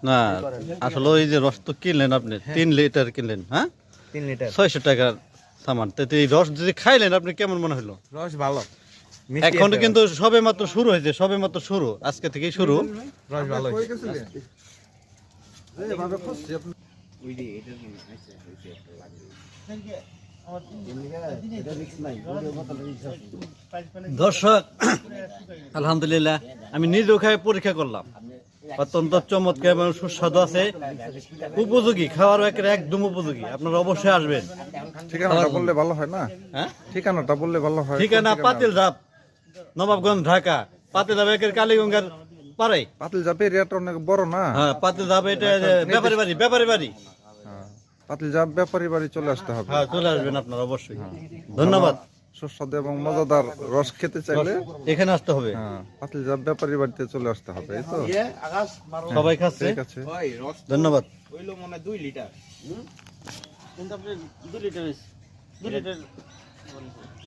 না আসলে ওই যে রস তো কিনলেন আপনি 3 লিটার কিনলেন, হ্যাঁ 3 লিটার 600 টাকার সামান। তো এই রস যদি খাইলেন আপনি কেমন মনে হলো? রস ভালো, এখনো কিন্তু সবে মাত্র শুরু হয়েছে, সবে মাত্র শুরু, আজকে থেকেই শুরু। রস ভালো দর্শক আলহামদুলিল্লাহ আমি নিজেও খাই পরীক্ষা করলাম, অত্যন্ত চমৎকার এবং সুস্বাদু আছে, উপযোগী, খাওয়ার একদম উপযোগী। আপনারা অবশ্যই আসবেন। ঠিকানাটা বললে ভালো হয় না? হ্যাঁ ঠিকানাটা বললে ভালো হয়। ঠিকানা পাতিল ধাপ, নবাবগঞ্জ, ঢাকা। পাতিল ধাপ একের কালীগঙ্গার পারে। পাতিল জাপ এরিয়াটা অনেক বড় না? হ্যাঁ পাতিল ধাপ, এটা ব্যাপারী বাড়ি, ব্যাপারী বাড়ি। পাতিল জাপ ব্যাপারী বাড়ি চলে আসতে হবে। হ্যাঁ চলে আসবেন আপনারা অবশ্যই। ধন্যবাদ। সুস্বাদু এবং মজাদার রস খেতে চাইলে এখানে আসতে হবে। হ্যাঁ পাতিল জাপ ব্যাপারী বাড়িতে চলে আসতে হবে, এই তো। সবাই খাচ্ছে, ঠিক আছে, ধন্যবাদ। হইলো মনে 2 লিটার। কিন্তু আপনি 2 লিটার